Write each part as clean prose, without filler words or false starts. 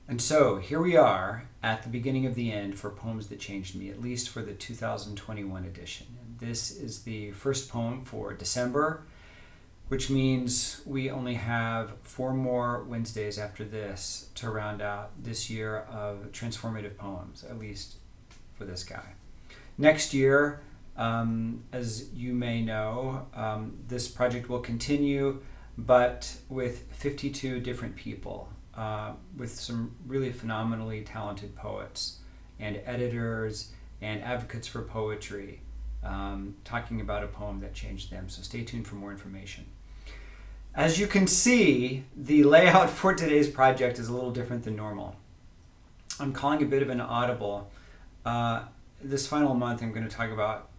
And so here we are at the beginning of the end for Poems That Changed Me, at least for the 2021 edition. This is the first poem for December, which means we only have 4 more Wednesdays after this to round out this year of transformative poems, at least for this guy. Next year, as you may know, this project will continue, but with 52 different people, with some really phenomenally talented poets and editors and advocates for poetry, talking about a poem that changed them. So stay tuned for more information. As you can see, the layout for today's project is a little different than normal. I'm calling a bit of an audible. This final month, I'm going to talk about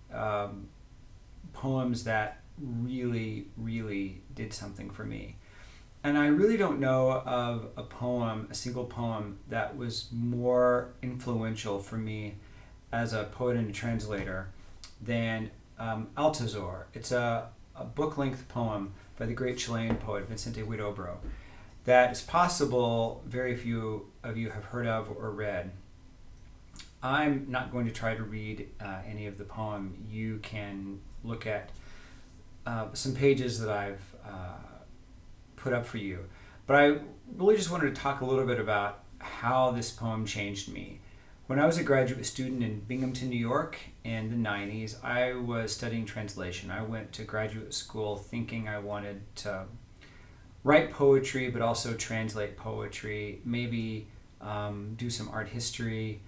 poems that really did something for me. And I really don't know of a single poem that was more influential for me as a poet and a translator than Altazor. It's a book-length poem by the great Chilean poet Vicente Huidobro that is possible very few of you have heard of or read. I'm not going to try to read any of the poem. You can look at some pages that I've put up for you. But I really just wanted to talk a little bit about how this poem changed me. When I was a graduate student in Binghamton, New York in the 90s, I was studying translation. I went to graduate school thinking I wanted to write poetry, but also translate poetry, maybe do some art history,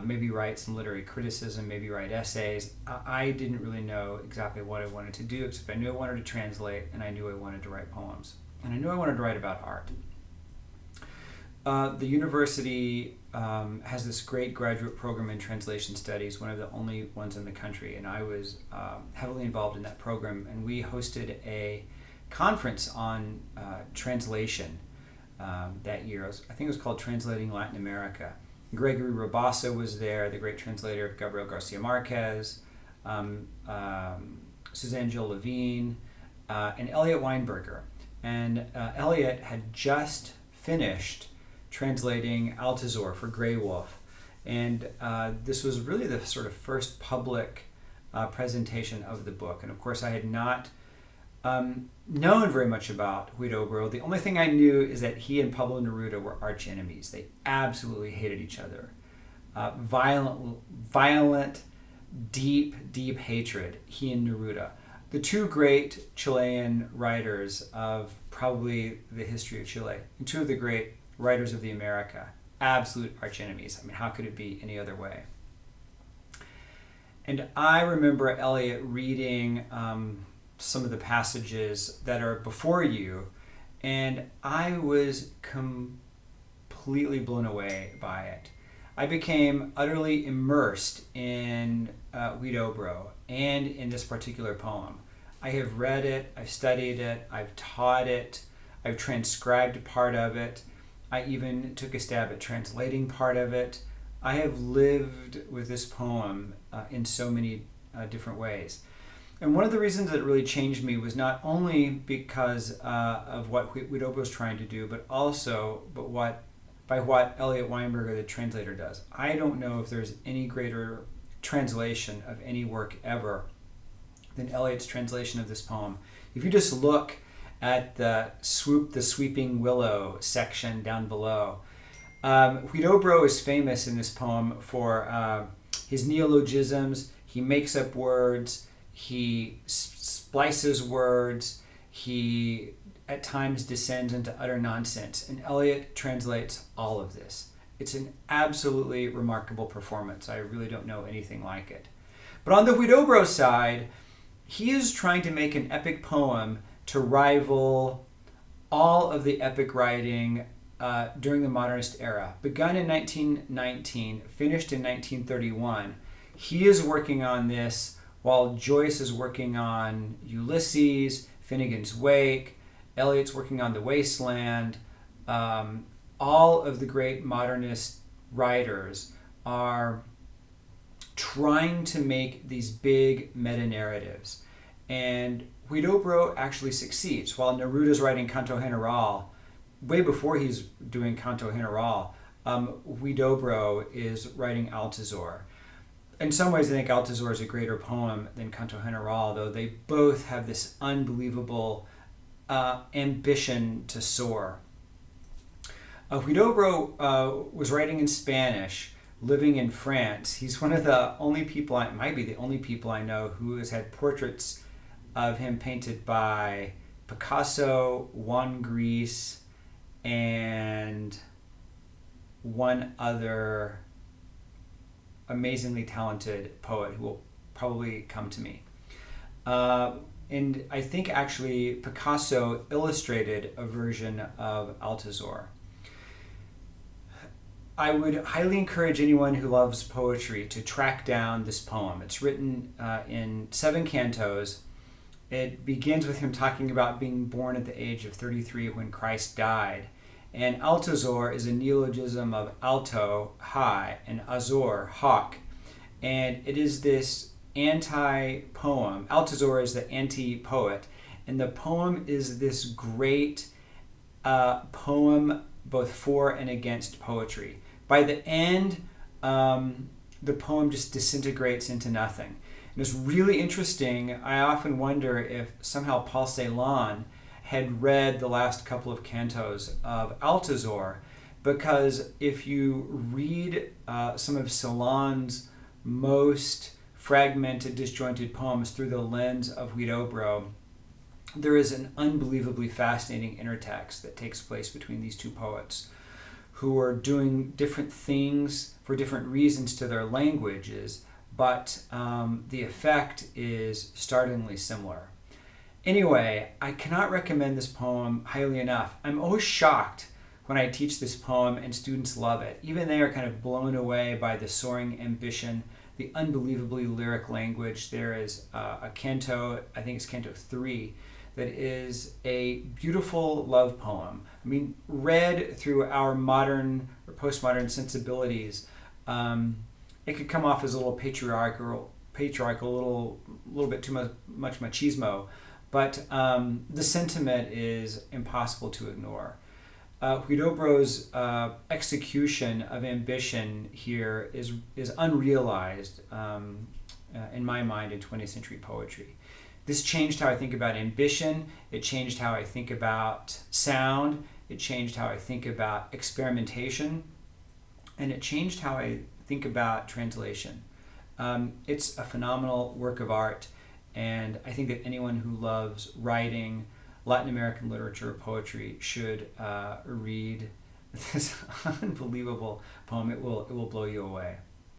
maybe write some literary criticism, maybe write essays. I didn't really know exactly what I wanted to do, except I knew I wanted to translate and I knew I wanted to write poems. And I knew I wanted to write about art. The university has this great graduate program in translation studies, one of the only ones in the country, and I was heavily involved in that program, and we hosted a conference on translation that year. I think it was called Translating Latin America. Gregory Rabassa was there, the great translator of Gabriel Garcia Marquez, Suzanne Jill Levine, and Elliot Weinberger. And Elliot had just finished translating Altazor for Grey Wolf. And this was really the sort of first public presentation of the book. And of course, I had not known very much about Huidobro. The only thing I knew is that he and Pablo Neruda were arch enemies. They absolutely hated each other. Violent, deep hatred, he and Neruda. The two great Chilean writers of probably the history of Chile, and two of the great writers of the America, absolute arch enemies. I mean, how could it be any other way? And I remember Eliot reading some of the passages that are before you, and I was completely blown away by it. I became utterly immersed in Huidobro and in this particular poem. I have read it, I've studied it, I've taught it, I've transcribed part of it. I even took a stab at translating part of it. I have lived with this poem in so many different ways. And one of the reasons that it really changed me was not only because of what Huidobro was trying to do, but also by what Elliot Weinberger, the translator, does. I don't know if there's any greater translation of any work ever than Eliot's translation of this poem. If you just look at the sweeping willow section down below, Huidobro is famous in this poem for his neologisms. He makes up words, he splices words, he at times descends into utter nonsense, and Eliot translates all of this. It's an absolutely remarkable performance. I really don't know anything like it. But on the Huidobro side, he is trying to make an epic poem to rival all of the epic writing during the modernist era. Begun in 1919, finished in 1931. He is working on this while Joyce is working on Ulysses, Finnegan's Wake, Eliot's working on The Wasteland. All of the great modernist writers are trying to make these big meta-narratives. And Huidobro actually succeeds. While Neruda's writing Canto General, way before he's doing Canto General, Huidobro is writing Altazor. In some ways, I think Altazor is a greater poem than Canto General, though they both have this unbelievable ambition to soar. Huidobro was writing in Spanish, living in France. He's one of the only people, might be the only people I know who has had portraits of him painted by Picasso, Juan Gris, and one other amazingly talented poet who will probably come to me. And I think actually Picasso illustrated a version of Altazor. I would highly encourage anyone who loves poetry to track down this poem. It's written in 7 cantos. It begins with him talking about being born at the age of 33 when Christ died. And Altazor is a neologism of alto, high, and azor, hawk. And it is this anti-poem. Altazor is the anti-poet. And the poem is this great poem both for and against poetry. By the end, the poem just disintegrates into nothing. And it's really interesting. I often wonder if somehow Paul Celan had read the last couple of cantos of Altazor, because if you read some of Celan's most fragmented, disjointed poems through the lens of Huidobro, there is an unbelievably fascinating intertext that takes place between these two poets who are doing different things for different reasons to their languages, but the effect is startlingly similar. Anyway, I cannot recommend this poem highly enough. I'm always shocked when I teach this poem and students love it. Even they are kind of blown away by the soaring ambition, the unbelievably lyric language. There is a canto, I think it's canto 3, that is a beautiful love poem. I mean, read through our modern or postmodern sensibilities, it could come off as a little patriarchal, a little bit too much machismo, but the sentiment is impossible to ignore. Huidobro's execution of ambition here is unrealized in my mind in 20th century poetry. This changed how I think about ambition. It changed how I think about sound. It changed how I think about experimentation. And it changed how I think about translation. It's a phenomenal work of art. And I think that anyone who loves writing Latin American literature or poetry should read this unbelievable poem. It will blow you away.